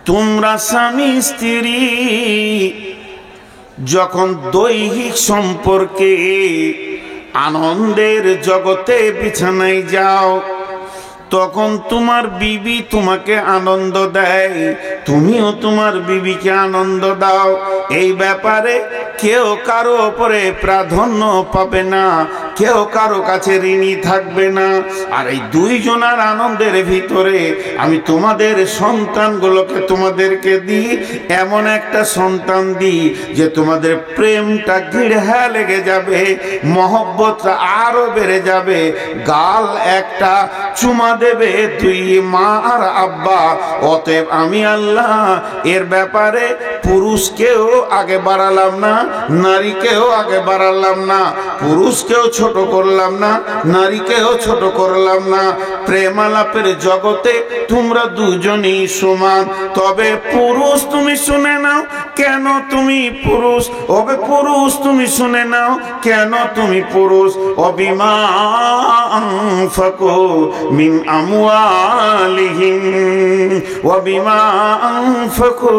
তোমরা স্বামী স্ত্রী যখন দৈহিক সম্পর্কে আনন্দের জগতে বিছানায় যাও, তখন তোমার বিবি তোমাকে আনন্দ দেয়, তুমিও তোমার বিবিকে আনন্দ দাও। এই ব্যাপারে কেউ কারো ওপরে প্রাধান্য পাবে না, কেউ কারো কাছে ঋণী থাকবে না। আর এই দুইজনের আনন্দের ভিতরে আমি তোমাদের সন্তানগুলোকে তোমাদেরকে দিই, এমন একটা সন্তান দিই যে তোমাদের প্রেমটা গিড়হা লেগে যাবে, মহব্বতটা আরো বেড়ে যাবে। গাল একটা চুমা দেবে দুই মা আর আব্বা। অতএব আমি আল্লাহ এর ব্যাপারে পুরুষকেও আগে বাড়ালাম না, নারীকেও আগে বাড়ালাম না, পুরুষকেও ছোট করলাম না, নারীকেও ছোট করলাম না। প্রেম আলাপের জগতে তোমরা দুজনেই সমান। তবে পুরুষ তুমি শুনে নাও, কেন তুমি পুরুষ? ওবে পুরুষ তুমি শুনে নাও, কেন তুমি পুরুষ? অবিমা আনফাকু মিন আমওয়ালিহিম ওয়াবিমা আনফাকু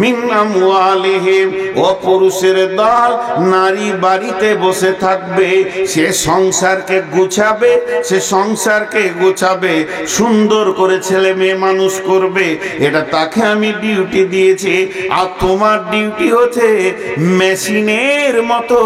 মিন আমওয়ালিহিম। ও পুরুষের দল, নারী বাড়িতে বসে থাকবে, সে সংসারকে গুছাবে, সে সংসারকে গুছাবে, সুন্দর করে ছেলে মেয়ে মানুষ করবে, এটা তাকে আমি ডিউটি দিয়েছি। আর তোমার ডিউটি হচ্ছে মেশিনের মতো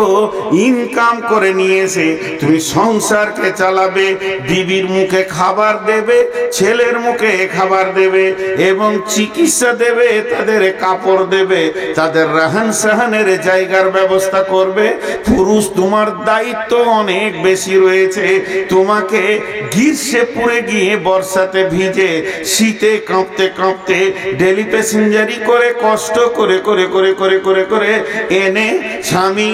ইনকাম করে নিয়েছে, তুমি সংসারকে চালাবে, বিবির মুখে খাবার দেবে, ছেলের মুখে খাবার দেবে এবং চিকিৎসা দেবে, তাদের কাপড় দেবে, তাদের রাহান সাহানের জায়গার ব্যবস্থা করবে। পুরুষ তোমার দায়িত্ব অনেক বেশি রয়েছে। তোমাকে গ্রীষ্মে পুড়ে গিয়ে বর্ষাতে ভিজে, শীতে কাঁপতে কাঁপতে, ডেলি প্যাসেঞ্জারি করে, কষ্ট করে করে করে করে করে করে এনে স্বামী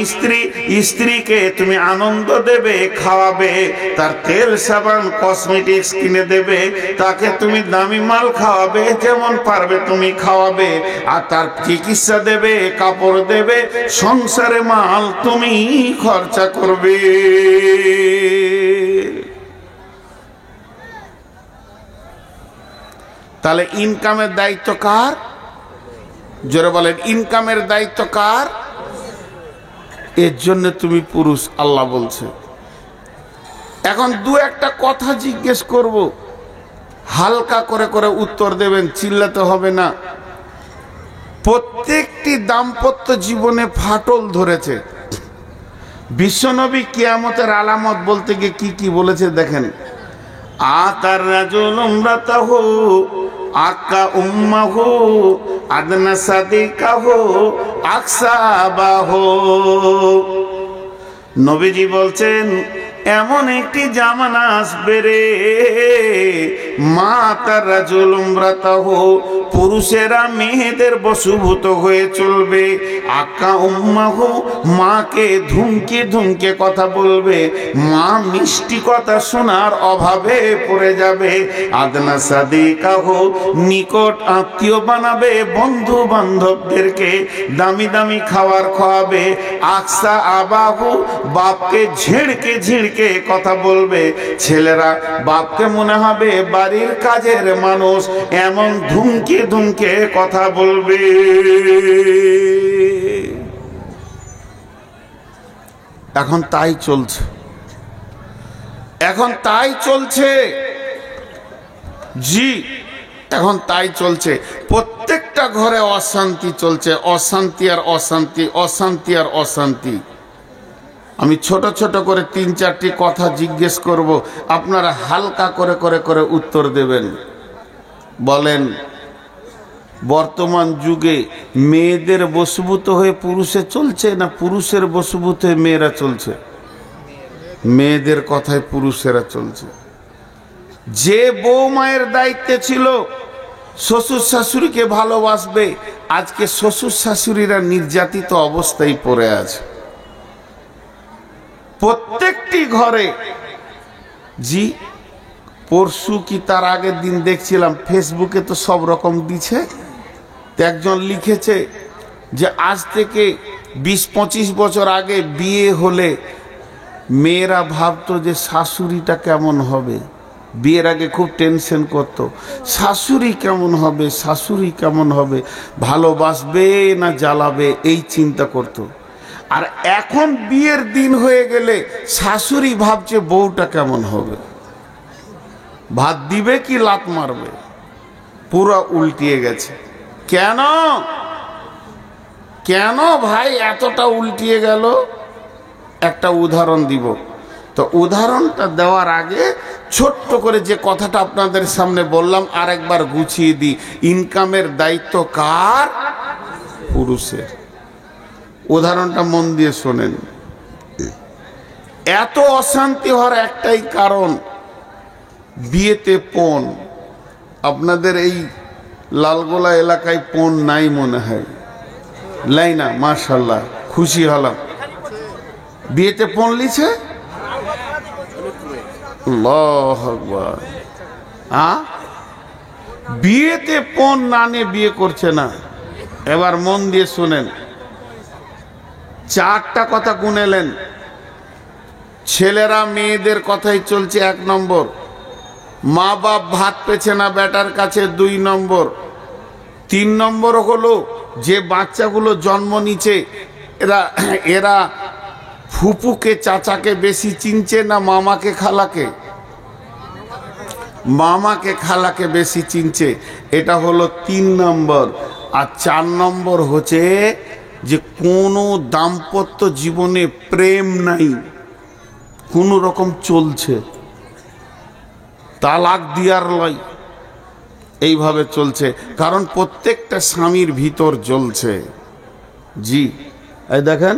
স্ত্রীকে তুমি আনন্দ দেবে, খাওয়াবে, তার তেল সাবান কসমেটিক্স কিনে দেবে, তাকে তুমি দামি মাল খাওয়াবে, যেমন পারবে তুমি খাওয়াবে, আর তার চিকিৎসা দেবে, কাপড় দেবে, সংসারে মাল তুমি খরচা করবে। তাহলে ইনকামের দায়িত্ব কার? জোরে বলেন, ইনকামের দায়িত্ব কার? এর জন্য তুমি পুরুষ, আল্লাহ বলছে। এখন দু একটা কথা জিজ্ঞেস করব, হালকা করে করে উত্তর দেবেন, চিল্লাতে হবে না। প্রত্যেকটি দাম্পত্য জীবনে ফাটল ধরেছে। বিশ্বনবী কিয়ামতের আলামত বলতে গিয়ে কি কি বলেছে দেখেন। আতার রাজুল ইমরাতাহু আকা উম্মাহু আদনা সাদিকাহু আকসাবাহু। নবীজি বলছেন, এমন একটি জামানা আসবে রে, মা তার রাজুল ইমরাতাহু, পুরুষেরা মেয়েদের বশীভূত হয়ে চলবে, আকা উম্মাহু, মাকে ধুমকে ধুমকে কথা বলবে, মা মিষ্টি কথা শোনার অভাবে পড়ে যাবে, আদনা সাদিকাহু, নিকট আত্মীয় বানাবে, বন্ধু বান্ধবদেরকে দামি দামি খাবার খাওয়াবে, আকসা আবাহু, বাপকে ঝিড়কে ঝিড়কে কথা বলবে, ছেলেরা বাপকে মনে হবে বাড়ির কাজের মানুষ, এমন ধুমকে ধুমকে কথা বলবে। এখন তাই চলছে, এখন তাই চলছে, জি এখন তাই চলছে। প্রত্যেকটা ঘরে অশান্তি চলছে, অশান্তি আর অশান্তি, অশান্তি আর অশান্তি। আমি ছোট ছোট করে তিন চারটি কথা জিজ্ঞেস করব, আপনারা হালকা করে করে করে উত্তর দেবেন। বলেন, বর্তমান যুগে মেয়েদের বশীভূত হয়ে পুরুষে চলছে না পুরুষের বশীভূত হয়ে মেয়েরা চলছে? মেয়েদের কথায় পুরুষেরা চলছে। যে বউ মায়ের দায়িত্বে ছিল শ্বশুর শাশুড়িকে ভালোবাসবে, আজকে শ্বশুর শাশুড়িরা নির্যাতিত অবস্থায় পড়ে আছে প্রত্যেকটি ঘরে। জি, পরশু কি তার আগের দিন দেখছিলাম ফেসবুকে, তো সব রকম দিছে। একজন লিখেছে যে আজ থেকে 20-25 বছর আগে বিয়ে হলে মেয়েরা ভাবতো যে শাশুড়িটা কেমন হবে, বিয়ের আগে খুব টেনশন করতো, শাশুড়ি কেমন হবে, শাশুড়ি কেমন হবে, ভালোবাসবে না জ্বালাবে, এই চিন্তা করতো। আর এখন বিয়ের দিন হয়ে গেলে শাশুড়ি ভাবছে বউটা কেমন হবে, ভাত দিবে কি লাত মারবে, পুরো উল্টিয়ে গেছে। কেন কেন ভাই এতটা উল্টিয়ে গেল? একটা উদাহরণ দিব। তো উদাহরণটা দেওয়ার আগে ছোট্ট করে যে কথাটা আপনাদের সামনে বললাম আরেকবার গুছিয়ে দিই। ইনকামের দায়িত্ব কার? পুরুষের। উদাহরণটা মন দিয়ে শোনেন। এত অশান্তি হওয়ার একটাই কারণ, বিয়েতে পণ। আপনাদের এই লালগোলা এলাকায় পণ নাই মনে হয়, লাই না? মাশাআল্লাহ, খুশি হলাম। বিয়েতে পণ লিছে? আল্লাহু আকবার। বিয়েতে পণ না নিয়ে বিয়ে করছে না। এবার মন দিয়ে শুনেন, চারটা কথা গুনেলেন। ছেলেরা মেয়েদের কথাই চলছে 1 নম্বর, মা বাপ ভাত পেছে না বেটার কাছে 2 নম্বর, 3 নম্বর হলো যে বাচ্চাগুলো জন্ম নিচ্ছে এরা ফুপুকে চাচাকে বেশি চিনছে না মামাকে খালাকে? মামাকে খালাকে বেশি চিনছে, এটা হলো 3 নম্বর। আর 4 নম্বর হচ্ছে যে কোনো দাম্পত্য জীবনে প্রেম নাই, কোনো রকম চলছে, তালাক দিয়ার লয়, এইভাবে চলছে। কারণ প্রত্যেকটা স্বামীর ভিতর জ্বলছে। জি, এই দেখেন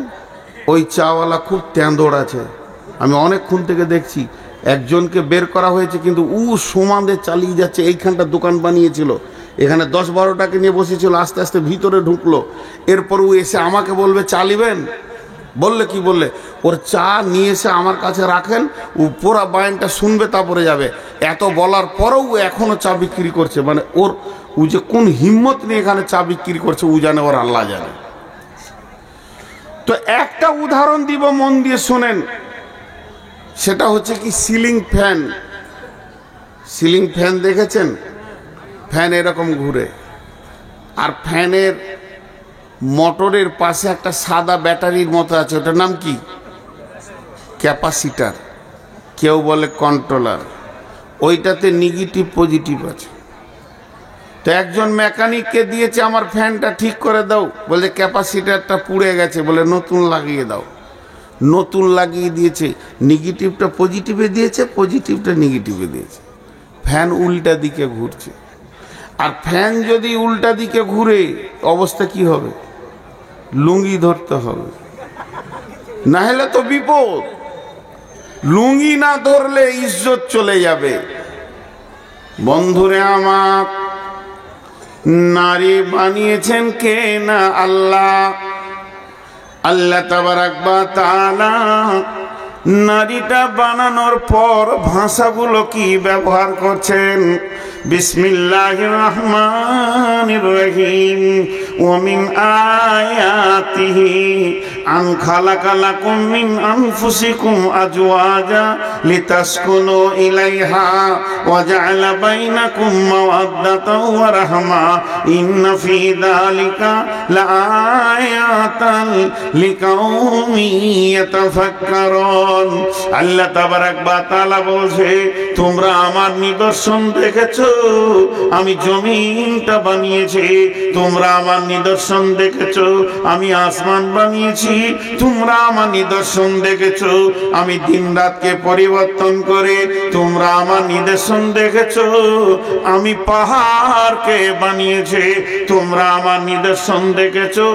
ওই চাওয়ালা খুব তেঁদড় আছে। আমি অনেকক্ষণ থেকে দেখছি, একজনকে বের করা হয়েছে কিন্তু ও সমানে চালিয়ে যাচ্ছে। এইখানটা দোকান বানিয়েছিল, এখানে 10-12টাকে নিয়ে বসেছিল, আস্তে আস্তে ভিতরে ঢুকলো। এরপর ও এসে আমাকে বলবে চালিবেন, বললে কি বললে ওর চা নিয়ে এসে আমার কাছে রাখেন, ও পুরা বায়ানটা শুনবে তারপরে যাবে। এত বলার পরেও ও এখনো চা বিক্রি করছে। মানে ও যে কোন হিম্মত নিয়ে এখানে চা বিক্রি করছে ও জানে, ওর আল্লাহ জানে। তো একটা উদাহরণ দিব, মন দিয়ে শোনেন। সেটা হচ্ছে কি, সিলিং ফ্যান। সিলিং ফ্যান দেখেছেন? ফ্যান এরকম ঘুরে, আর ফ্যানের মোটরের পাশে একটা সাদা ব্যাটারির মতো আছে, ওটার নাম কি? ক্যাপাসিটার, কেউ বলে কন্ট্রোলার। ওইটাতে নেগেটিভ পজিটিভ আছে। তো একজন মেকানিককে দিয়েছে আমার ফ্যানটা ঠিক করে দাও, বলে ক্যাপাসিটারটা পুড়ে গেছে, বলে নতুন লাগিয়ে দাও। নতুন লাগিয়ে দিয়েছে, নেগেটিভটা পজিটিভে দিয়েছে, পজিটিভটা নেগেটিভে দিয়েছে। ফ্যান উল্টা দিকে ঘুরছে। আর ফ্যান যদি উল্টা দিকে ঘুরে অবস্থা কি হবে? লুঙ্গি ধরতে হবে, না হলে তো বিপদ। লুঙ্গি না ধরলে ইজ্জত চলে যাবে। বন্ধুরে আমার, নারী বানিয়েছেন কে না? আল্লাহ। আল্লাহ তাবারাক ওয়া তাআলা নারীটা বানানোর পর ভাষাগুলো কি ব্যবহার করছেন? বিসমিল্লাহির রহমানির রহিম। ওয়া মিন আয়াতিহি আন খালাকা লাকুম মিন আনফুসিকুম আজওয়াজা লিতাসকুনু ইলাইহা ওয়া জাআলা বাইনাকুম মাওয়াদ্দাতাও ওয়া রাহমা ইন্না ফী যালিকা লাআয়াতান লিকাউমিন ইয়াতাফাক্কারুন। আল্লাহ তাবারাক ওয়া তাআলা বলছে, তোমরা আমার নিদর্শন দেখেছো, আমি জমিনটা বানিয়েছি। তোমরা আমার নিদর্শন দেখেছো, আমি আসমান বানিয়েছি। তোমরা আমার নিদর্শন দেখেছো, আমি দিন রাতকে পরিবর্তন করে। তোমরা আমার নিদর্শন দেখেছো, আমি পাহাড়কে বানিয়েছি। তোমরা আমার নিদর্শন দেখেছো,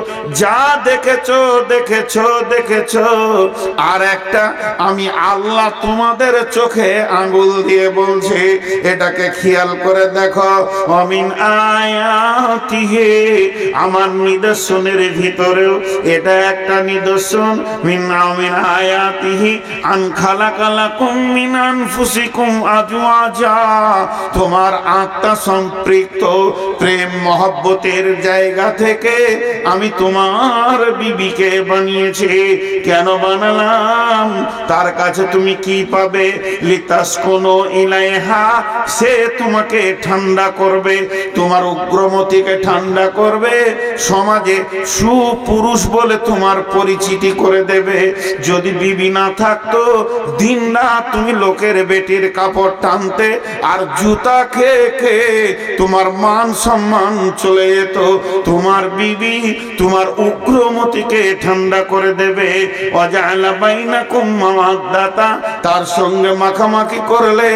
যা দেখেছো দেখেছো দেখেছো। আর একটা, আমি আল্লাহ তোমাদের চোখে আঙ্গুল দিয়ে বলছি, এটাকে খেয়াল করে দেখো। অমিন আয়াতিহি, আমার নিদর্শনের ভিতরেও এটা একটা নিদর্শন মিন আয়াতিহি আন খালাকা লাকুম মিন আনফুসিকুম আজওয়াজা, তোমার আত্মা সম্পৃক্ত প্রেম মহব্বতের জায়গা থেকে আমি তোমার বিবিকে বানিয়েছি। কেন বানালাম? তার কাছে তুমি কি পাবে? লিতাসকুনু ইলাইহা, সে তোমাকে ঠান্ডা করবে, তোমার উগ্রমতিকে ঠান্ডা করবে, সমাজে সুপুরুষ বলে তোমার পরিচিতি করে দেবে। যদি বিবি না থাকতো, দিন রাত তুমি লোকের বেটির কাপড় টানতে আর জুতা খেয়ে খেয়ে তোমার মান সম্মান চলে যেত। তোমার বিবি তোমার উগ্রমতিকে ঠান্ডা করে দেবে। ওয়াজআলা বাইনাকুম মাওয়াদ্দাতা, তার সঙ্গে মাখামাখি করলে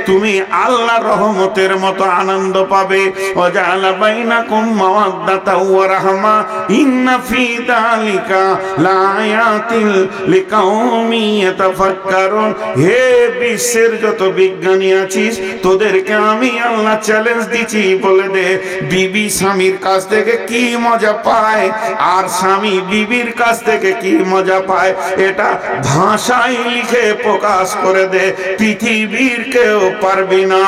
তুমি আল্লাহর রহমতের মতো আনন্দ পাবে। ওয়াজআলা বাইনাকুম মাওয়াদ্দাতা ওয়া রাহমা ইন্না ফি যালিকা লাআয়াতিন লিকাউমি ইয়াতাফাক্কারুন। হে বিশ্বের যত বিজ্ঞানী আছিস, তোদেরকে আমি আল্লাহ চ্যালেঞ্জ দিচ্ছি, বলে দে বিবি স্বামীর কাছ থেকে কি মজা পায় আর স্বামী বিবির কাছ থেকে কি মজা পায়, এটা ভাষায় লিখে প্রকাশ করে দে, পৃথিবীর কেউ পারবি না।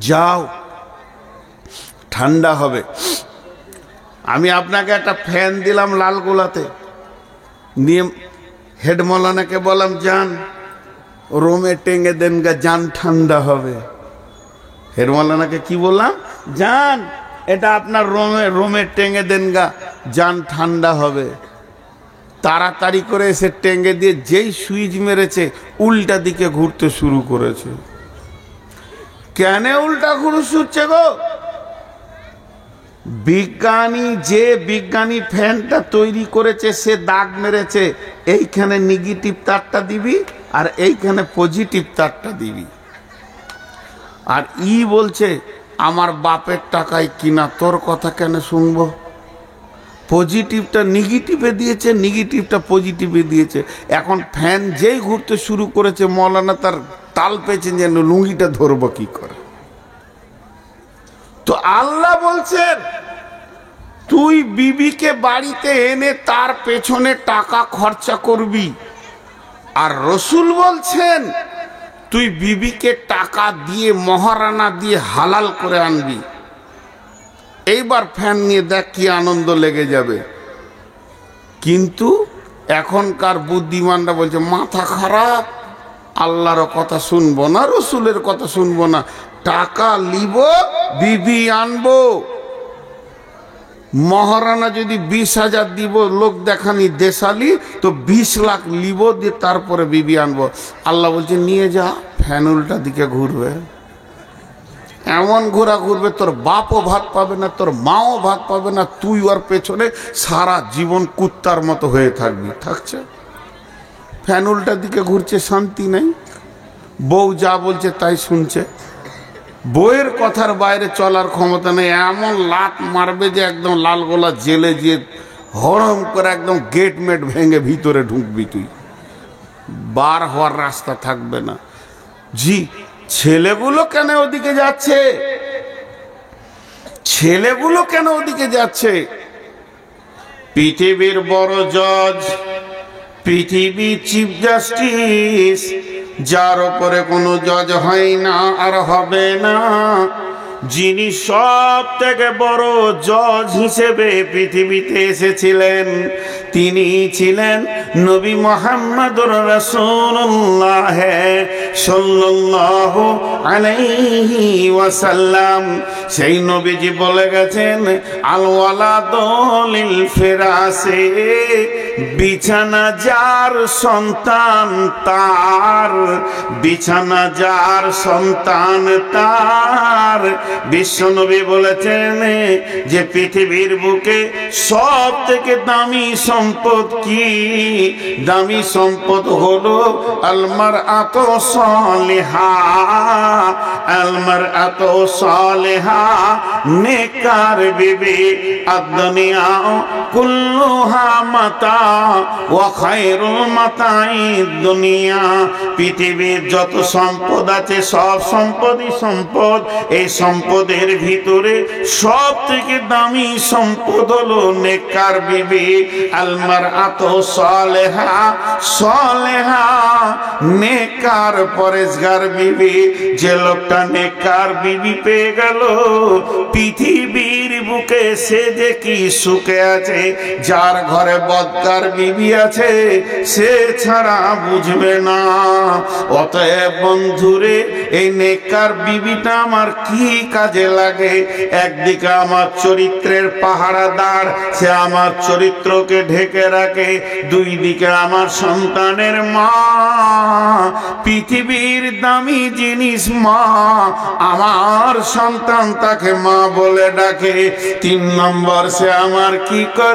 যাও, ঠান্ডা হবে। আমি আপনাকে একটা ফ্যান দিলাম লালগোলাতে, নিয়ে হেড মৌলানাকে বললাম যান রোমে টেঙ্গে দেন গা, যান ঠান্ডা হবে। হেড মৌলানাকে কি বললাম? যান এটা আপনার রোমে টেঙ্গে দেন গা, যান ঠান্ডা হবে। তাড়াতাড়ি করে এসে টেঙ্গে দিয়ে যেই সুইচ মেরেছে, উল্টা দিকে ঘুরতে শুরু করেছে। কেন উল্টা ঘুরছে গো? যে বিজ্ঞানী ফ্যানটা তৈরি করেছে সে দাগ মেরেছে, এইখানে নেগেটিভ তারটা দিবি আর এইখানে পজিটিভ তারটা দিবি। আর বলছে আমার বাপের টাকায় কিনা, তোর কথা কেন শুনবো? পজিটিভটা নেগেটিভে দিয়েছে, নেগেটিভটা পজিটিভে দিয়েছে। এখন ফ্যান যেই ঘুরতে শুরু করেছে, মৌলানা তার তাল পেয়েছেন যেন লুঙ্গিটা ধরবো কি করে। তো আল্লাহ বলছেন তুই বিবিকে বাড়িতে এনে তার পেছনে টাকা খরচা করবি, আর রসুল বলছেন তুই বিবিকে টাকা দিয়ে মহারানা দিয়ে হালাল করে আনবি। এইবার ফ্যান নিয়ে দেখ কি আনন্দ লেগে যাবে। কিন্তু এখনকার বুদ্ধিমানরা বলছে মাথা খারাপ, আল্লাহর কথা শুনবো না, রসুলের কথা শুনবো না, টাকা লিব বিবি আনবো। মহারানা যদি 20,000 দিব লোক দেখানি দেশালি, তো 20 লাখ লিব দিয়ে তারপরে বিবি আনবো। আল্লাহ বলছে নিয়ে যা, ফ্যান উল্টা দিকে ঘুরবে, এমন ঘোরা ঘুরবে তোর বাপও ভাত পাবে না, তোর মাও ভাত পাবে না, তুই ওর পেছনে সারা জীবন কুত্তার মতো হয়ে থাকবি। থাকছে ফ্যান উল্টা দিকে ঘুরছে, শান্তি নেই, বউ যা বলছে তাই শুনছে, বউয়ের কথার বাইরে চলার ক্ষমতা নেই। এমন লাত মারবে যে একদম লালগোলা জেলে যে হরম করে একদম গেট মেট ভেঙে ভিতরে ঢুকবি, তুই বার হওয়ার রাস্তা থাকবে না। জি, ছেলেগুলো কেন ওদিকে যাচ্ছে? ছেলেগুলো কেন ওদিকে যাচ্ছে? পৃথিবীর বড় জজ, পৃথিবীর চিফ জাস্টিস, যার উপরে কোনো জজ হয় না আর হবে না, যিনি সব থেকে বড় জজ হিসেবে পৃথিবীতে এসেছিলেন, তিনি ছিলেন নবী মুহাম্মদুর রাসূলুল্লাহ সাল্লাল্লাহু আলাইহি ওয়াসাল্লাম। সেই নবীজি বলে গেছেন আল ওয়ালাদু লিল ফিরাসে, বিছানা যার সন্তান তার, বিছানা যার সন্তান তার। বিশ্বনবী বলেছেন যে পৃথিবীর বুকে সব থেকে দামি সম্পদ কি? দামি সম্পদ হলো আলমারআতু সালিহা, আলমারআতু সালিহা, নেককার বিবি। আদ-দুনিয়া কুল্লুহা মাতা ওয়া খায়রুল মাতাই দুনিয়া। পৃথিবীর যত সম্পদ আছে সব সম্পদই সম্পদ। এই সম্পদের ভিতরে সব থেকে দামি সম্পদ হলো নেককার বিবি। আলমারআতু সালেহা, সালেহা নেককার পরেজগার বিবি। যে লোকটা নেককার বিবি পেয়ে গেল, পৃথিবীর বুকে সে যে কি সুখে আছে। যার ঘরে বদকার বিবি আছে সে ছাড়া বুঝবে না। অতএব বন্ধুরে, এই নেককার বিবিটা আমার কি কাজে লাগে? একদিকে আমার চরিত্রের পাহারাদার, সে আমার চরিত্রকে ঢেকে রাখে। দুই দিকে আমার সন্তানের মা, পৃথিবীর দামি জিনিস মা, আমার সন্তান তাকে মা বলে ডাকে। তিন নম্বর, সে আমার কি করে?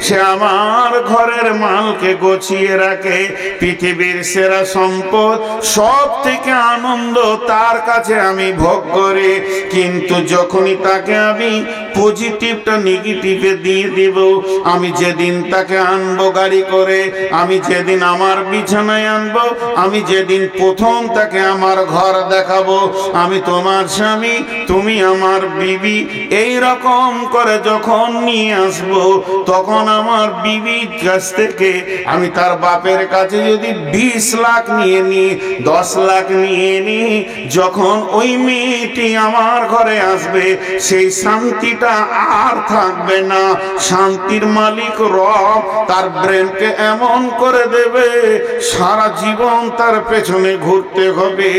সে আমার ঘরের মালকে গুছিয়ে রাখে। পৃথিবীর সেরা সম্পদ, সব থেকে আনন্দ তার কাছে আমি ভোগ করি। কিন্তু যখনই তাকে আমি পজিটিভটা নেগেটিভে দিয়ে দিব, আমি যেদিন তাকে আনবো গাড়ি করে, আমি যেদিন আমার বিছানায় আনবো, আমি যেদিন প্রথম তাকে আমার ঘর দেখাবো, আমি তোমার স্বামী, তুমি আমার বিবি, এই রকম করে যখন নিয়ে আসবো, তখন আমার বিবির কাছ থেকে আমি তার বাপের কাছে যদি 20 লাখ নিয়ে নি, 10 লাখ নিয়ে নি, যখন ওই মেয়েটি আমার ঘরে আসবে, সেই শান্তিটা আর থাকবে না। শান্তির মালিক রব তার ব্রেনকে এমন করে দেবে, সারা জীবন তার পেছনে ঘুরতে হবে।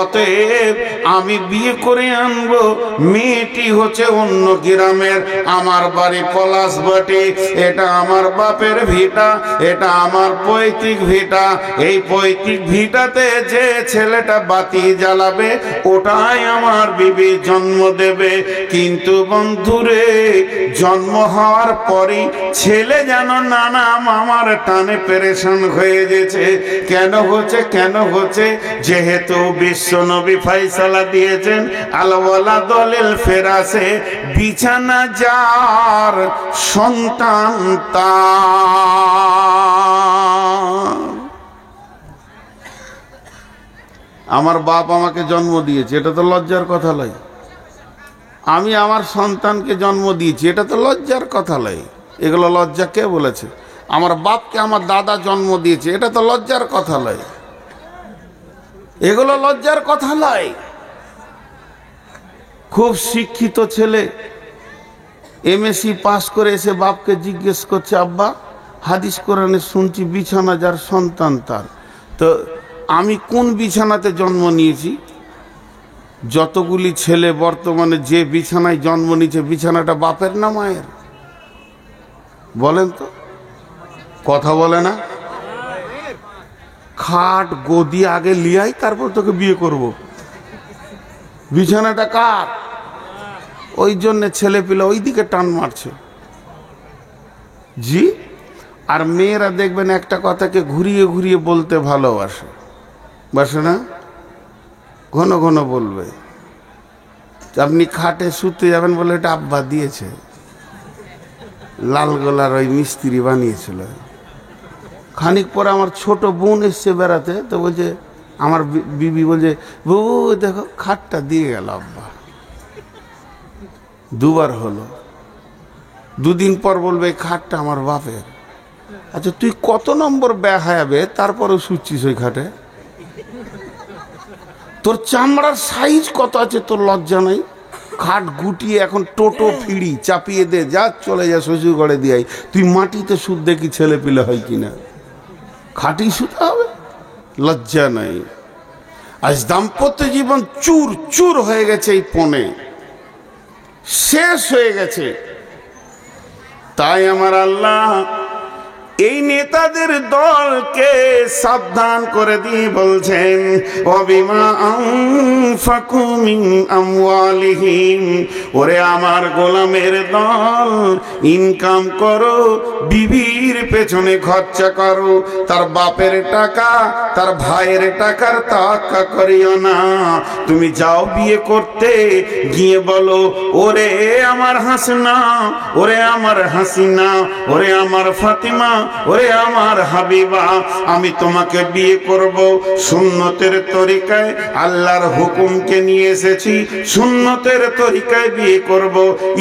অতএব আমি বিয়ে করে আনবো, মেয়েটি হচ্ছে অন্য গ্রামের, আমার বাড়ি পলাশবাটি, এটা আমার বাপের ভিটা, এটা আমার পৈতৃক ভিটা। এই পৈতৃক ভিটাতে যে ছেলেটা বাতি জ্বালাবে, ওটাই আমার বিবি জন্ম দেবে। কিন্তু বন্ধুরে, জন্ম হওয়ার পরই ছেলে যেন নানা মামার টানে পেরেশান হয়ে গেছে। কেন হচ্ছে? কেন হচ্ছে? যেহেতু বিশ্বনবী ফয়সালা দিয়েছেন, আল ওয়ালাদু লিল ফিরাসে, বিছানা যার সন্তান তার। আমার বাপ আমাকে জন্ম দিয়েছে, এটা তো লজ্জার কথা নয়। আমি আমার সন্তানকে জন্ম দিয়েছি, এটা তো লজ্জার কথা নয়। এগুলো লজ্জা কে বলেছে? আমার বাপকে আমার দাদা জন্ম দিয়েছে, এটা তো লজ্জার কথা নয়। এগুলো লজ্জার কথা নয়। খুব শিক্ষিত ছেলে এমএসসি পাস করে এসে বাপকে জিজ্ঞেস করছে, আব্বা হাদিস কোরআনে শুনছি বিছানা যার সন্তান তার, তো আমি কোন বিছানাতে জন্ম নিয়েছি? যতগুলি ছেলে বর্তমানে যে বিছানায় জন্ম নিয়েছে, বিছানাটা বাপের না মায়ের? বলেন তো, কথা বলে না? খাট গদি আগে লিয়াই, তারপর তোকে বিয়ে করব। বিছানাটা কার? ওই জন্য ছেলে পিলে ওই দিকে টান মারছে। জি। আর মেয়েরা দেখবেন একটা কথাকে ঘুরিয়ে ঘুরিয়ে বলতে ভালোবাসে, বাসে না? ঘন ঘন বলবে। আপনি খাটে শুতে যাবেন বলে, এটা আব্বা দিয়েছে, লালগোলার ওই মিস্ত্রি বানিয়েছিল। খানিক পরে আমার ছোট বোন এসছে বেড়াতে, তো বলছে, আমার বিবি বলছে, বউ দেখো খাটটা দিয়ে গেল আব্বা। দুবার হলো। দুদিন পর বলবে খাটটা আমার বাপের। আচ্ছা তুই কত নম্বর বেহায়াবে তারপরেও শুচ্ছিস ওই খাটে? তোর চামড়ার সাইজ কত আছে, তোর লজ্জা নাই? খাট গুটিয়ে এখন টোটো ফিড়ি চাপিয়ে দে, যা চলে যা শ্বশুর ঘরে দিয়ে। তুই মাটিতে সুদ দেখি ছেলে পিলে হয় কিনা? খাটি শুতে হবে? লজ্জা নাই। আজ দাম্পত্য জীবন চুর চুর হয়ে গেছে, এই পণে শেষ হয়ে গেছে। তাই আমার আল্লাহ এই নেতাদের দলকে সাবধান করে দিয়ে বলছেন ওবিমা আনফাকু মিন আমওয়ালিহিম, ওরে আমার গোলামের দল, ইনকাম করো, বিবির পেছনে খরচা করো, তার বাপের টাকা তার ভাইয়ের টাকার তাওয়াক্কা করিও না। তুমি যাও বিয়ে করতে, গিয়ে বলো ওরে আমার হাসনা, ওরে আমার হাসিনা, ওরে আমার ফাতিমা, ওরে আমার হাবিবা, আমি তোমাকে বিয়ে করব সুন্নতের তরিকায়, আল্লাহর হুকুমকে নিয়ে এসেছি, সুন্নতের তরিকায় বিয়ে করব,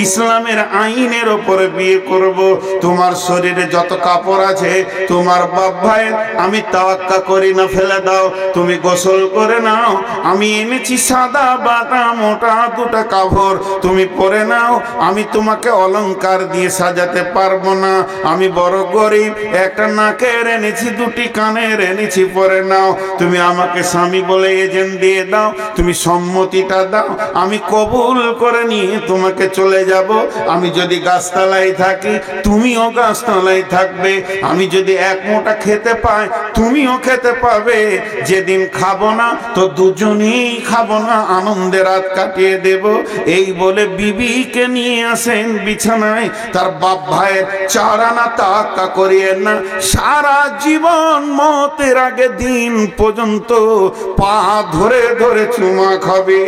ইসলামের আইনের ওপরে বিয়ে করব। তোমার শরীরে যত কাপড় আছে তোমার বাপ ভাই আমি তাওয়াক্কা করি না, ফেলে দাও, তুমি গোসল করে নাও, আমি এনেছি সাদা বাটা মোটা দুটা কাপড়, তুমি পরে নাও, আমি তোমাকে অলংকার দিয়ে সাজাতে পারবো না, আমি বড় গরিব, একটা নাকের এনেছি, দুটি কানের এনেছি, পরে নাও, তুমি আমাকে স্বামী বলে এজেন্ট দিয়ে দাও, তুমি সম্মতিটা দাও, আমি কবুল করে নিয়ে তোমাকে চলে যাব। আমি যদি গাছতলায় থাকি তুমিও গাছতলায় থাকবে, আমি যদি এক মোটা খেতে পাই তুমিও খেতে পাবে, যেদিন খাবো না তো দুজনেই খাবো না, আনন্দে রাত কাটিয়ে দেব। এই বলে বিবিকে নিয়ে আসেন বিছানায়, তার বাপ ভাইয়ের 4 আনা তাওয়াক্কা করিয়েন না, সারা জীবন মতের আগে দিন পর্যন্ত পা ধরে ধরে চুমা খাবে,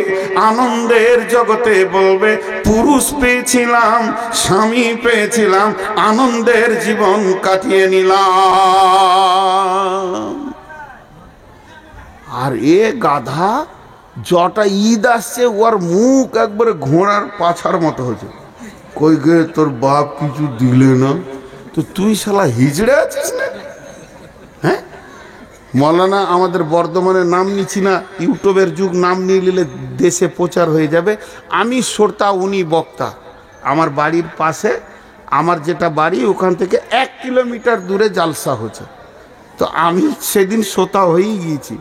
আনন্দের জগতে বলবে পুরুষ পেয়েছিলাম, স্বামী পেয়েছিলাম, আনন্দের জীবন কাটিয়ে নিলাম। আর এ গাধা জটা ঈদ আসছে, ওর মুখ একবারে ঘোড়ার পাছার মতো হয়েছে, কই গে তোর বাপ কিছু দিলে না, তো তুই শালা হিজড়ে আছিস না? হ্যাঁ, মৌলানা আমাদের বর্ধমানের নাম নিচ্ছি না, ইউটিউবের যুগ, নাম নিয়ে নিলে দেশে প্রচার হয়ে যাবে। আমি শ্রোতা, উনি বক্তা। আমার বাড়ির পাশে, আমার যেটা বাড়ি ওখান থেকে 1 কিলোমিটার দূরে জালসা হচ্ছে, তো আমি সেদিন শ্রোতা হয়েই গিয়েছি।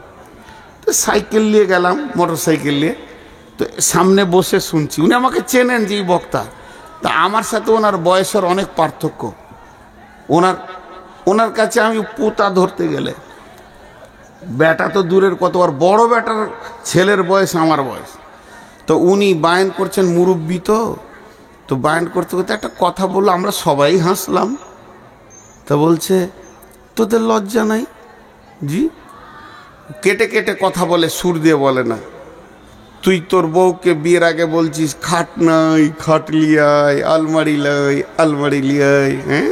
তো সাইকেল নিয়ে গেলাম, মোটর সাইকেল নিয়ে, তো সামনে বসে শুনছি, উনি আমাকে চেনেন যে বক্তা, তা আমার সাথে ওনার বয়সের অনেক পার্থক্য। ওনার কাছে আমি পোতা ধরতে গেলে, বেটা তো দূরের কত, আর বড় বেটার ছেলের বয়স আমার বয়স, তো উনি বায়ান করছেন, মুরব্বী তো বায়ান করতে করতে একটা কথা বললো, আমরা সবাই হাসলাম। তা বলছে তোদের লজ্জা নাই? জি। কেটে কেটে কথা বলে, সুর দিয়ে বলে না। তুই তোর বউকে বিয়ের আগে বলছিস খাট নাই, খাট লিয়াই, আলমারি লাই, আলমারি লিয়াই, হ্যাঁ,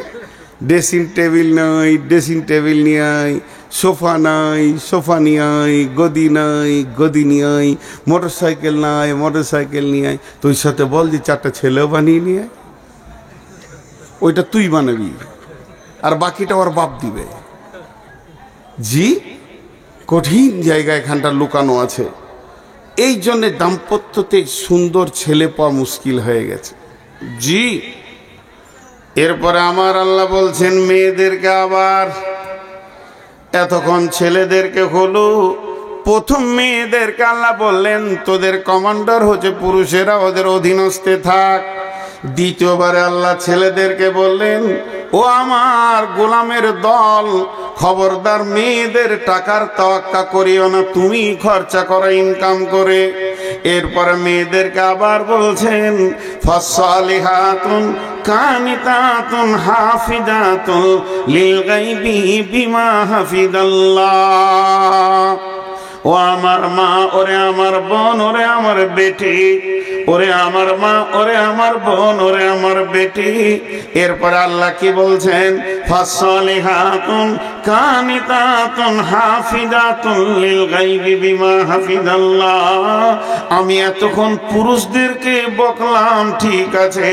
ড্রেসিং টেবিল নাই, ড্রেসিং টেবিল নিয়ে আয়, সোফা নাই, সোফা নিয়ে আয়, গদি নাই, গদি নিয়ে আয়, মোটর সাইকেল নাই, মোটর সাইকেল নিয়ে আয়। তুই সাথে বল যে 4টা ছেলেও বানিয়ে নিয়ে আয়, ওইটা তুই বানাবি আর বাকিটা ওর বাপ দিবে। জি, কঠিন জায়গা এখানটা লুকানো আছে। এই জন্যে দাম্পত্যতে সুন্দর ছেলে পাওয়া মুশকিল হয়ে গেছে। জি। এরপরে আমার আল্লাহ বলছেন মেয়েদেরকে, আবার এতক্ষণ ছেলেদেরকে হলো, প্রথম মেয়েদেরকে আল্লাহ বললেন তোদের কমান্ডার হচ্ছে পুরুষেরা, ওদের অধীনস্থে থাক। দ্বিতীয়বারে আল্লাহ ছেলেদেরকে বললেন ও আমার গোলামের দল, খবরদার মেয়েদের টাকার তাওয়াক্কা করিও না, তুমি খরচা করো ইনকাম করে। এরপরে মেয়েদেরকে আবার বলছেন ফাসসালিহাতুন কানিতাতুন হাফিজাতুন লিল গায়বি বিমা হাফিজাল্লাহ। ও আমার মা, ওরে আমার বোন, ওরে আমার বেটি, ওরে আমার মা, ওরে আমার বোন, ওরে আমার বেটি। এরপর আল্লাহ কি বলছেন? ফাসসালিহাতুন কানিতাতুন হাফিজাতুন লিল গায়বি বিমা হাফিজাল্লাহ। আমি এতক্ষণ পুরুষদেরকে বকলাম, ঠিক আছে,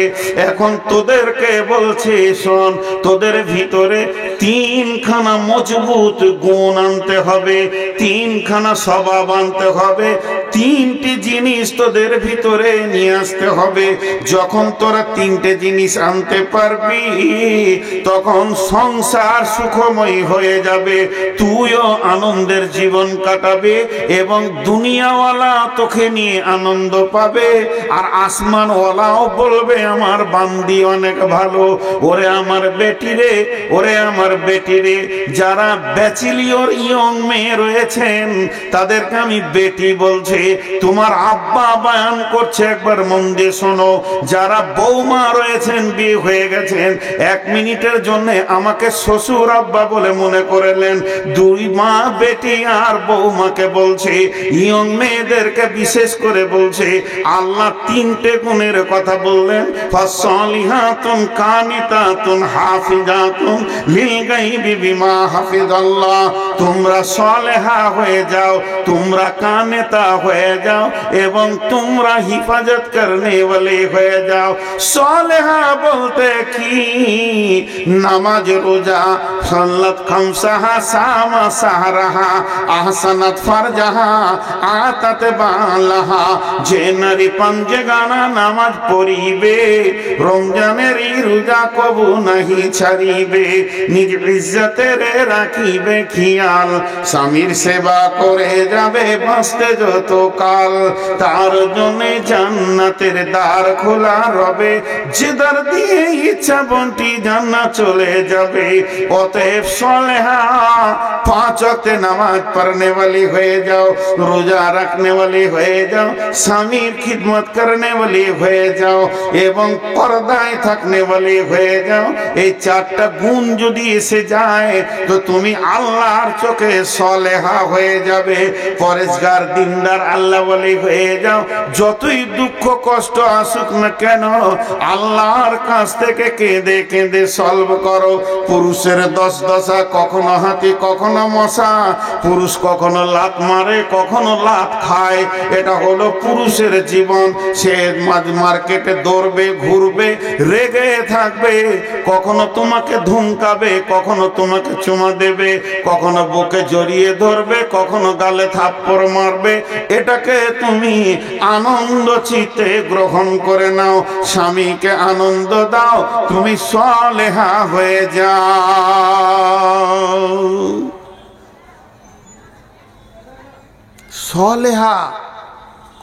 এখন তোদেরকে বলছে শোন, তোদের ভিতরে 3খানা মজবুত গুণ আনতে হবে, 3খানা স্বভাব আনতে হবে, 3টি জিনিস তোদের ভিতরে নিয়ে আসতে হবে। যখন তোরা 3টে জিনিস আনতে পারবি তখন সংসার সুখময় হয়ে যাবে, তুইও আনন্দের জীবন কাটাবে এবং দুনিয়াওয়ালা তোকে নিয়ে আনন্দ পাবে, আর আসমানওয়ালাও বলবে আমার বান্দি অনেক ভালো। ওরে আমার বেটি রে, ওরে আমার এবার বেটিরে, যারা ব্যাচেলিয়র ইয়ং মেয়ে রয়েছেন তাদেরকে আমি বেটি বলছি। তোমার আব্বা বয়ান করছে, একবার মন দিয়ে শোনো। যারা বৌমা রয়েছেন, বিয়ে হয়ে গেছেন, 1 মিনিটের জন্য আমাকে শ্বশুর আব্বা বলে মনে করলেন। 2 মা বেটি আর বৌমাকে বলছে, ইয়ং মেয়েদেরকে বিশেষ করে বলছে। আল্লাহ 3টে গুণের কথা বললেন, ফাসলিহাতুন কানিতাতুন হাফিজাতুন লিল গায়বি বিমা হাফিজাল্লাহ। তোমরা সলেহা হয়ে যাও, তোমরা কানেতা হয়ে যাও, এবং তোমরা হিফাজত করনে ওয়ালি হয়ে যাও। সলেহা বলতে কি? নামাজ, রোজা, সালাত খামসাহা, সামা সাহরাহা, আহসানাত ফারজাহা, আতাত বালাহা। যে নারী পাঞ্জেগানা নামাজ পড়িবে, রমজানের রোজা কবু নাহি ছাড়িবে, নিজ ইজ্জতের রাখিবে খেয়াল, স্বামীর সেবা করে যাবে বাঁচতে যত কাল, তার জন্য জান্নাতের দ্বার খোলা রবে, যে দ্বার দিয়ে ইচ্ছা বন্টি জান্নাত চলে যাবে। অতএব সলেহা 5 ওয়াক্ত নামাজ পড়নে वाली হয়ে যাও, রোজা রাখনে वाली হয়ে যাও, স্বামীর খিদমত করনে वाली হয়ে যাও, এবং পর্দায় থাকনে वाली হয়ে যাও। এই 4টা গুণ যদি এসে যায় তো তুমি আল্লাহর চোখে সলেহা হয়ে যাবে, পরেশগার, দিনদার, আল্লাহ ওয়ালি হয়ে যাও। যতই দুঃখ কষ্ট আসুক না কেন, আল্লাহর কাছ থেকে কেঁদে কেঁদে সলভ করো। পুরুষের 10 দশা, কখনো হাতি কখনো মশা। পুরুষ কখনো লাত মারে, কখনো লাত খায়, এটা হলো পুরুষের জীবন। সে মার্কেটে দৌড়বে, ঘুরবে, রেগে থাকবে, কখনো তোমাকে ধমকাবে, কখনো তোমাকে চুমা দেবে, কখনো বুকে জড়িয়ে ধরবে, কখনো গালে থাপ্পড় মারবে। এটাকে তুমি আনন্দ চিত্তে গ্রহণ করে নাও, স্বামীকে আনন্দ দাও, তুমি সলেহা হয়ে যাও। সলেহা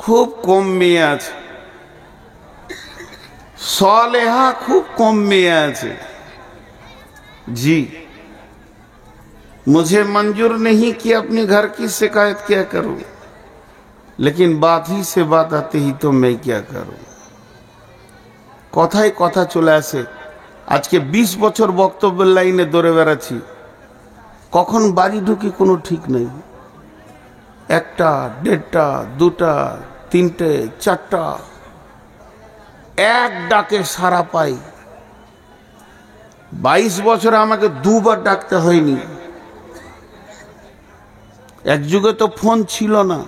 খুব কম মেয়ে আছে, सलेहा खूब कम में আছে। जी, मुझे मंजूर नहीं कि अपने घर की शिकायत क्या करूं, लेकिन बात ही से बात आती ही तो मैं क्या करूं। কথায় কথা চলে আসে। আজকে 20 বছর বক্তব্যের লাইনে দৌড়ে বেড়াচ্ছি, কখন বাড়ি ঢুকি কোনো ঠিক নেই। 1টা, 1.5টা, 2টা, 3টে, 4টা, এক ডাকে সারা পাই। 22 বছরে আমাকে 2 বার ডাকতে হয়নি। এক যুগে তো ফোন ছিল না,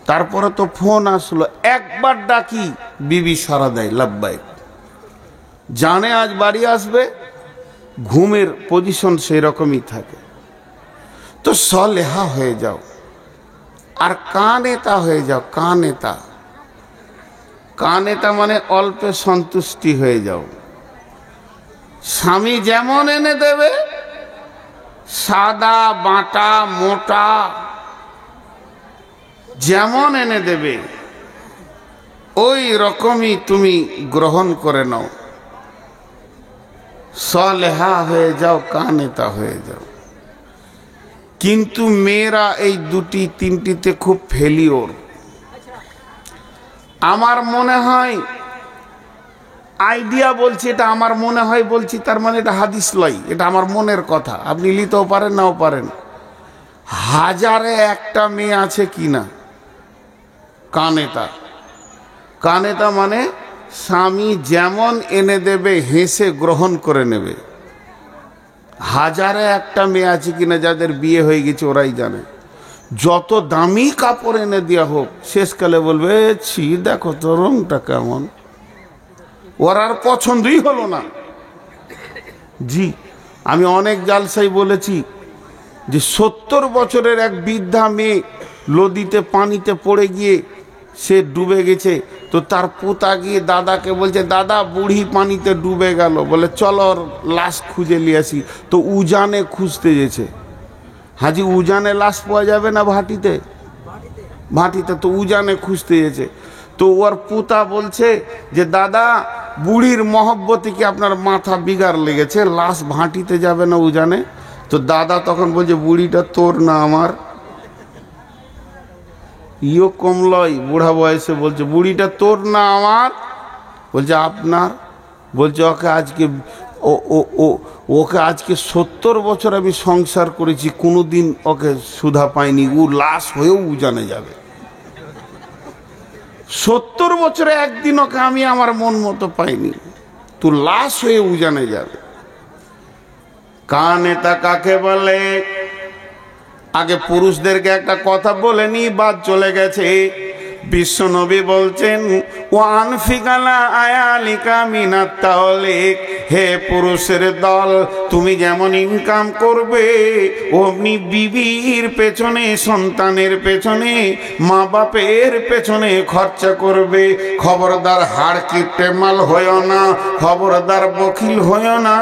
তারপরে তো ফোন আসলো। একবার ডাকি, বিবি সারা দেয়, লাব্বাইক। জানে আজ বাড়ি আসবে, ঘুমের পজিশন সেই রকমই থাকে। তো সলেহা হয়ে যাও, আর কানেতা হয়ে যাও। কানেতা, কানেতা মানে অল্পে সন্তুষ্টি হয়ে যাও। স্বামী যেমন এনে দেবে, সাদা বাটা মোটা যেমন এনে দেবে, ওই রকমই তুমি গ্রহণ করে নাও। সলেহা হয়ে যাও, কানেতা হয়ে যাও। কিন্তু মেয়েরা এই 2টি 3টিতে খুব ফেলিওর। আমার মনে হয়, আইডিয়া বলছি, এটা আমার মনে হয় বলছি, তার মানে এটা হাদিস লয়, এটা আমার মনের কথা। আপনি নিতেও পারেন, নাও পারেন। 1000-এ 1টা মেয়ে আছে কিনা কানেতা। কানেতা মানে স্বামী যেমন এনে দেবে হেসে গ্রহণ করে নেবে। 1000-এ 1টা মেয়ে আছে কিনা যাদের বিয়ে হয়ে গেছে, ওরাই জানে। যত দামি কাপড় এনে দেওয়া হোক, শেষকালে বলবে, ছি দেখো তো রংটা কেমন, ওর আর পছন্দই হলো না। জি, আমি অনেক জালসাই বলেছি যে 70 বছরের এক বৃদ্ধা মেয়ে নদীতে পানিতে পড়ে গিয়ে সে ডুবে গেছে। তো তার পোতা গিয়ে দাদাকে বলছে, দাদা বুড়ি পানিতে ডুবে গেল, বলে চলো ওর লাশ খুঁজে নিয়ে আসি। তো উজানে খুঁজতে গেছে। হাজি, উজানে লাশ পাওয়া যাবে না ভাটিতে? ভাটিতে। তো উজানে খুঁজতে গেছে। তো ওর পুতা বলছে যে দাদা বুড়ির মহব্বতে কি আপনার মাথা বিগার লেগেছে, লাশ ভাঁটিতে যাবে না উজানে? তো দাদা তখন বলছে বুড়িটা তোর না আমার। ইও কমলয় বুড়া বয়সে বলছে বুড়িটা তোর না আমার? বলছে আপনার। বলছে ওকে আজকে ওকে আজকে 70 বছর আমি সংসার করেছি, কোনোদিন ওকে সুধা পাইনি, ও লাশ হয়েও উজানে যাবে। 70 বছরে একদিন ওকে আমি আমার মন মতো পাইনি, তো লাশ হয়ে উজানে যাবে। কানেতা কাকে বলে? আগে পুরুষদেরকে একটা কথা বলে নি, বাদ চলে গেছে। বিশ্ব নবী বলছেন ওয়ান ফিকালা আয়ালিকা মিনাত তাওলিক, হে পুরুষের দল, তুমি যেমন ইনকাম করবে অমনি বিবির পেছনে, সন্তানের পেছনে, মা বাপের পেছনে খরচা করবে। খবরদার হাড় কিপটে মাল হইও না, খবরদার বখিল হইও না।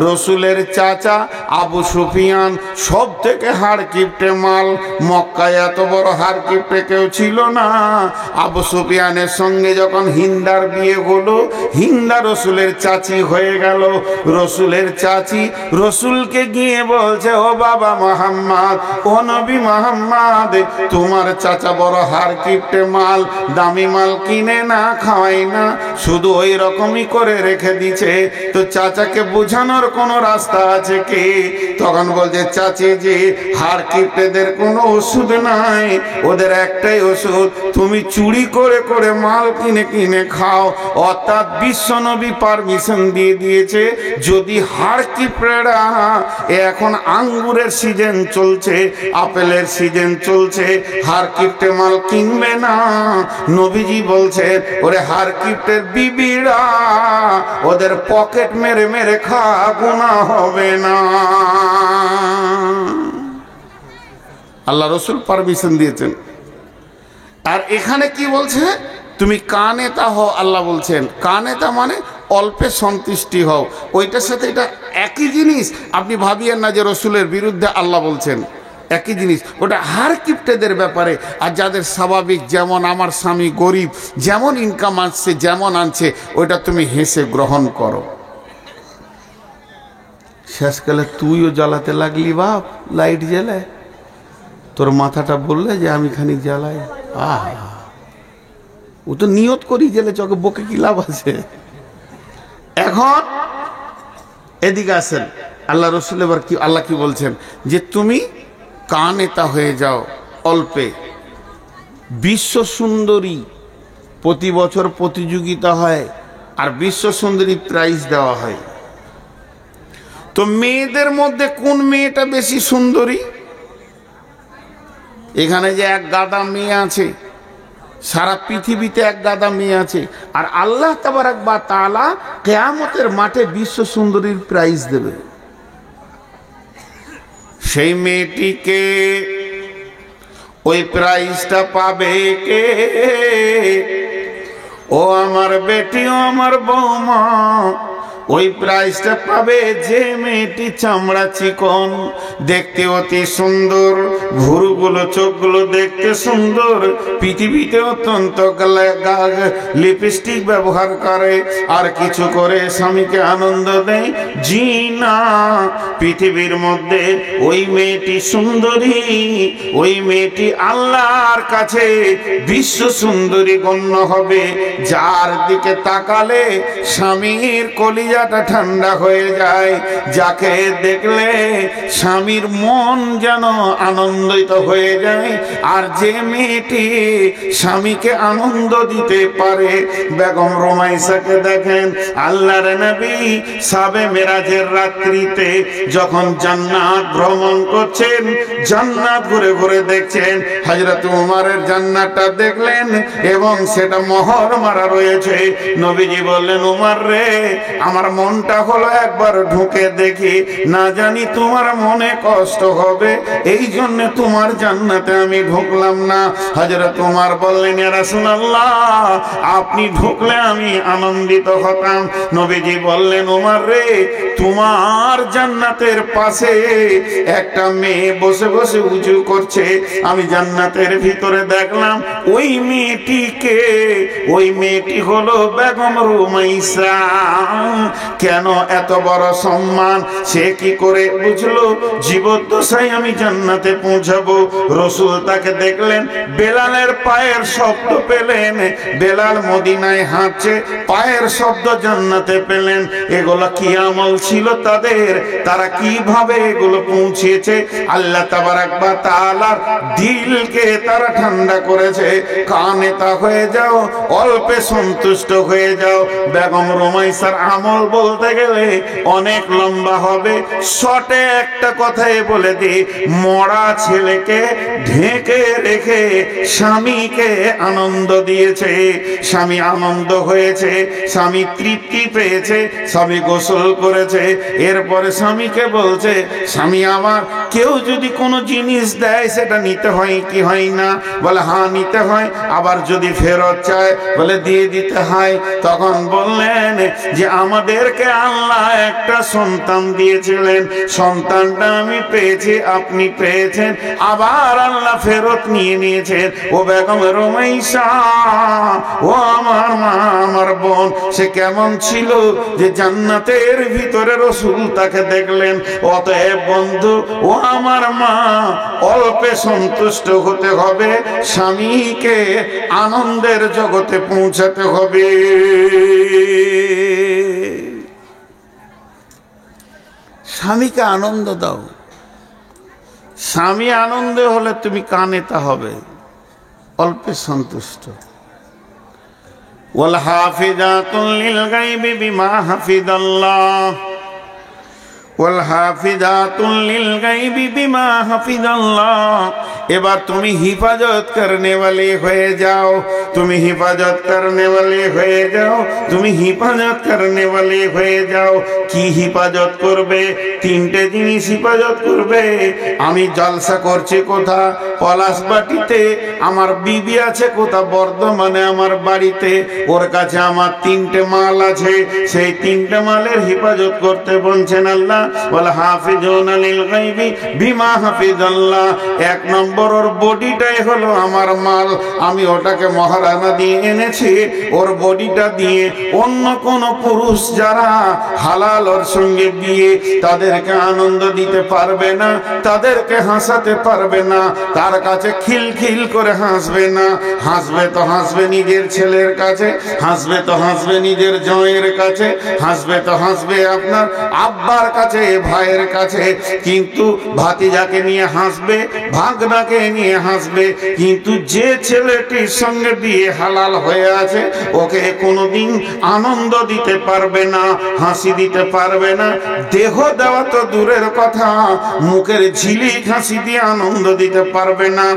রসুলের চাচা আবু সুফিয়ান সব থেকে হাড় কিপটে মাল। মক্কায় এত বড় হাড় কিপটে কেউ ছিল না। আবু সুফিয়ানের সঙ্গে যখন হিন্দার বিয়ে হলো, হিন্দা রসুলের চাচি হয়ে গেল। রসুলের চাচি রসুলকে গিয়ে বলছে ও বাবা মোহাম্মদ, ও নবী মোহাম্মদ, তোমার চাচা বড় হার কিপটে মাল, দামি মাল কিনে না, খাওয়াই না, শুধু ওই রকমই করে রেখে দিছে। তো চাচাকে বোঝানোর কোনো রাস্তা আছে কি? তখন বলছে চাচি জি, হার কিপটেদের কোনো ওষুধ নাই, ওদের একটাই ওষুধ, তুমি চুরি করে করে মাল কিনে কিনে খাও। অর্থাৎ বিশ্বনবী পারমিশন দিয়ে দিয়েছে, যদি হাড় কিপড়েরা, এখন আঙ্গুরের সিজন চলছে, আপেলের সিজন চলছে, হাড় কিপটে মাল কিনবে না। নবীজি বলছে ওরে হাড় কিপটের বিবিরা, ওদের পকেট মেরে মেরে খা, গুনাহ হবে না। আল্লাহ রসুল পারমিশন দিয়েছেন। আর এখানে কি বলছে? তুমি কানেতা হও। আল্লাহ বলছেন কানেতা মানে অল্পে সন্তুষ্টি হও। ওইটার সাথে এটা একই জিনিস, আপনি ভাবিয়েন না যে রসুলের বিরুদ্ধে আল্লাহ বলছেন। একই জিনিস, ওটা হার কিপ্টেদের ব্যাপারে। আর যাদের স্বাভাবিক, যেমন আমার স্বামী গরিব, যেমন ইনকাম আসছে, যেমন আনছে, ওইটা তুমি হেসে গ্রহণ করো। শেষকালে তুইও জ্বালাতে লাগলি বাপ, লাইট জ্বালায়, তোর মাথাটা বললে যে আমি খানিক জ্বালাই। ও তো নিয়ত করি জেলে, চোখে বকে কি লাভ আছে? এখন এদিকে আসেন, আল্লাহ রসুল এবার কি, আল্লাহ কি বলছেন যে তুমি কানেতা হয়ে যাও অল্পে। বিশ্ব সুন্দরী প্রতি বছর প্রতিযোগিতা হয়, আর বিশ্ব সুন্দরী প্রাইজ দেওয়া হয়। তো মেয়েদের মধ্যে কোন মেয়েটা বেশি সুন্দরী? এখানে যে এক গাদা মেয়ে আছে, সারা পৃথিবীতে এক গাদা মেয়ে আছে, আর আল্লাহ তাবারাক ওয়া তাআলা কিয়ামতের মাঠে বিশ্ব সুন্দরীর প্রাইজ দেবে। সেই মেয়েটিকে, ওই প্রাইজটা পাবে কে? ও আমার বেটি, ও আমার বৌমা, ওই প্রাইজটা পাবে যে মেয়েটি চামড়া চিকন, দেখতে অতি সুন্দর, ভুরুগুলো চোখগুলো দেখতে সুন্দর, পৃথিবীতে অত্যন্ত লিপস্টিক ব্যবহার করে, আর কিছু করে স্বামীকে আনন্দ দেয়। জি না, পৃথিবীর মধ্যে ওই মেয়েটি সুন্দরী, ওই মেয়েটি আল্লাহর কাছে বিশ্ব সুন্দরী গণ্য হবে। যার দিকে তাকালে স্বামীর কলিজাটা ঠান্ডা হয়ে যায়, যাকে দেখলে স্বামীর মন যেন আনন্দিত হয়ে যায়। আর যে মেয়েটি স্বামীকে আনন্দ দিতে পারে, বেগম রোমাইসাকে দেখেন, আল্লাহর নবী সাবে মেরাজের রাত্রিতে যখন জান্নাত ভ্রমণ করছেন, জান্নাত ঘুরে ঘুরে দেখছেন, হযরত উমরের জান্নাতটা দেখলেন এবং সেটা মোহর মারা রয়েছে। নবীজি বললেন, উমর রে, আমার আমার মনটা হলো একবার ঢুকে দেখি, না জানি তোমার মনে কষ্ট হবে, এই জন্য তোমার জান্নাতে আমি ঢুকলাম না। হযরত ওমর বললেন, ইয়া রাসূলুল্লাহ, আপনি ঢুকলে আমি আনন্দিত হতাম। নবীজি বললেন, ওমর রে, তোমার জান্নাতের পাশে একটা মেয়ে বসে বসে উজু করছে, আমি জান্নাতের ভিতরে দেখলাম ওই মেয়েটিকে, ওই মেয়েটি হলো বেগম রুমাইসা। কেন এত বড় সম্মান? সে কি করে বুঝলো জীবদ্দশায় আমি জান্নাতে পৌঁছাবো? রাসূল তাকে দেখলেন, বেলালের পায়ের শব্দ পেলেন, বেলাল মদিনায় হাঁটছে, পায়ের শব্দ জান্নাতে পেলেন। এগুলো কি আমল ছিল তাদের? তারা কিভাবে এগুলো পৌঁছেছে? আল্লাহ তাবারাক ওয়া তাআলার দিলকে তারা ঠান্ডা করেছে। কানেতা হয়ে যাও, অল্পে সন্তুষ্ট হয়ে যাও। বেগম রুমাইসার আমল বলতে গেলে অনেক লম্বা হবে, শর্টে একটা কথাই বলে দিই, মরা ছেলেকে ঢেকে রেখে স্বামীকে আনন্দ দিয়েছে, স্বামী আনন্দ হয়েছে, স্বামী তৃপ্তি পেয়েছে, স্বামী গোসল করেছে, এরপরে স্বামীকে বলছে, স্বামী আমার, কেউ যদি কোনো জিনিস দেয় সেটা নিতে হয় কি হয় না? বলে হ্যাঁ নিতে হয়। আবার যদি ফেরত চায় বলে দিয়ে দিতে হয়। তখন বললেন যে আমাদেরকে আল্লাহ একটা সন্তান দিয়েছিলেন, সন্তানটা আমি পেয়েছি, আপনি পেয়েছেন, আবার আল্লাহ ফেরত নিয়ে নিয়েছেন। ও বেগম রুমাইসা, ও আমার মা, আমার বোন, সে কেমন ছিল যে জান্নাতের ভিতরে রাসূল তাকে দেখলেন। অতএব বন্ধু, ও আমার মা, অল্পে সন্তুষ্ট হতে হবে, স্বামীকে আনন্দের জগতে পৌঁছাতে হবে। স্বামীকে আনন্দ দাও। স্বামী আনন্দে হলে তুমি কানেতা হবে, অল্পে সন্তুষ্ট। ওয়াল হাফিজাতুল লিল গায়বি বিমা হাফিজাল্লাহ, ওয়াল হাফিজাতুল লিল গায়বি বিমা হাফিজাল্লাহ। এবার তুমি হিফাজত করনে वाले হয়ে যাও, তুমি হিফাজত করনে वाले হয়ে যাও, তুমি হিফাজত করনে वाले হয়ে যাও। কি হিফাজত করবে? তিনটে জিনিস হিফাজত করবে। আমি জলসা করছি কোথা? পলাশবাটিতে। আমার বিবি আছে কোথা? বর্ধমানে আমার বাড়িতে। ওর কাছে আমার তিনটে মাল আছে, সেই তিনটে মালের হিফাজত করতে বলছেন আল্লাহ। ওয়াল হাফিজুনা লিল গায়বি বিমা হাফিজাল্লাহ। এক নম্বর, ওর বডিটাই হলো আমার মাল, আমি ওটাকে মহারানা দিয়ে এনেছি। ওর বডিটা দিয়ে অন্য কোন পুরুষ যারা হালাল ওর সঙ্গে বিয়ে, তাদেরকে আনন্দ দিতে পারবে না, তাদেরকে হাসাতে পারবে না, তার কাছে খিলখিল করে হাসবে না। হাসবে তো হাসবে নিজের ছেলের কাছে, হাসবে তো হাসবে নিজের জয়ের কাছে, হাসবে তো হাসবে আপনার আব্বার কাছে, ভাইয়ের কাছে, কিন্তু ভাতিজাকে নিয়ে হাসবে, ভাগনাকে নিয়ে হাসবে। কিন্তু যে ছেলেটির সঙ্গে বিয়ে হালাল হয়ে আছে, ওকে কোনোদিন আনন্দ দিতে পারবে না, হাসি দিতে পারবে না। দেহ দেওয়া তো দূরের কথা, মুখের ঝিলিক হাসি দিয়ে আনন্দ দিতে পারবে না।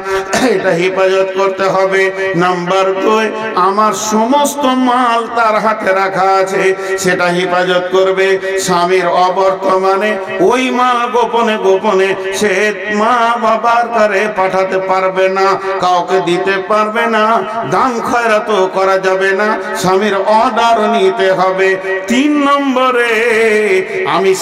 এটা হেফাজত করতে হবে। নাম্বার 2, আমার সমস্ত মাল তার হাতে রাখা আছে, সেটা হেফাজত করবে। স্বামীর অবর্তমানে ওই মাল গোপনে গোপনে সে মা বাবার কাছে পাঠাতে পারবে না, কাউকে দিতে পারবে না, দান খয়রাত করা যাবে না, স্বামীর অর্ডার নিতে হবে। 3 নম্বরে, আমি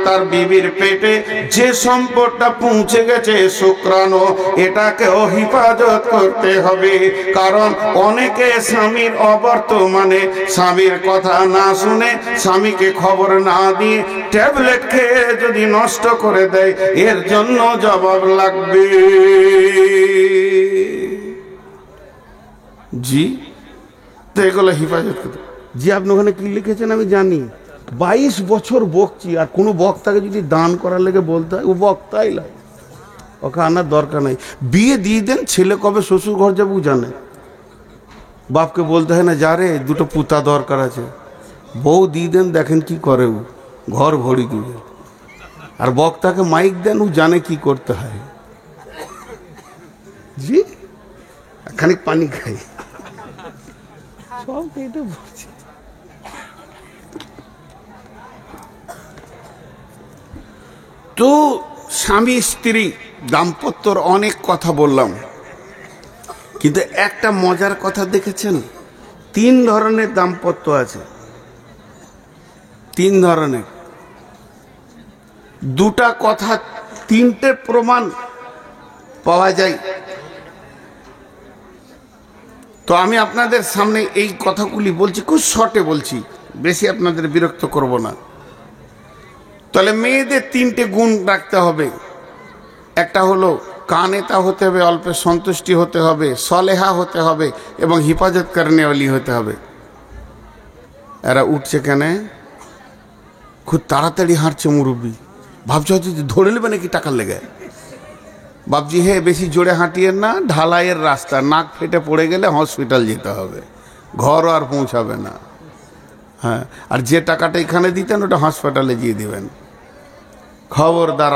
তার বিবির পেটে যে সম্পদটা পৌঁছে গেছে শুক্রাণু, এটাকেও হিফাজত করতে হবে। কারণ অনেকে স্বামীর অবর্তমানে স্বামীর কথা না শুনে, স্বামীকে খবর না দিয়ে ট্যাবলেট খেয়ে যদি নষ্ট করে দেয়, এর জন্য জবাব লাগবে। জি, তো এগুলো হিফাজত করতে। জি, আপনি ওখানে কি লিখেছেন আমি জানি। 22 বছর বকছি, আর কোনো বক্তাকে যদি দান করার লেগে বলতে হয়, ও বক্তাই লাগে, ওকে আনার দরকার নাই। বিয়ে দিয়ে দেন, ছেলে কবে শ্বশুর ঘর যাবো জানে। বাপকে বলতে হয় না, যা রে দুটো পুতা দরকার আছে, বউ দিয়ে দেন, দেখেন কি করে, ও ঘর ভরি দিবে। আর বক্তাকে মাইক দেন, ও জানে কি করতে হয়। জি, খানিক পানি খাই, সব এটা বলছি। তো স্বামী স্ত্রী দাম্পত্যর অনেক কথা বললাম, কিন্তু একটা মজার কথা দেখেছেন? 3 ধরনের দাম্পত্য আছে, 3 ধরনের। 2টা কথা 3টে প্রমাণ পাওয়া যায়। তো আমি আপনাদের সামনে এই কথাগুলি বলছি, খুব শর্টে বলছি, বেশি আপনাদের বিরক্ত করব না। তাহলে মেয়েদের 3টে গুণ রাখতে হবে। একটা হলো কানেতা হতে হবে, অল্পে সন্তুষ্টি হতে হবে, সলেহা হতে হবে এবং হিফাজত করনেওয়ালি হতে হবে। এরা উঠছে কেন? খুব তাড়াতাড়ি হাঁটছে মুরব্বী, ভাবছে হয়তো ধরে নেবে নাকি টাকার লেগে। বাবজি হে বেশি জোরে হাঁটিয়েন না, ঢালাইয়ের রাস্তা, নাক ফেটে পড়ে গেলে হসপিটাল যেতে হবে, ঘর আর পৌঁছাবে না। হ্যাঁ, আর যে টাকাটা এখানে দিতেন ওটা হাসপাতালে দিয়ে দিবেন, খবরদার।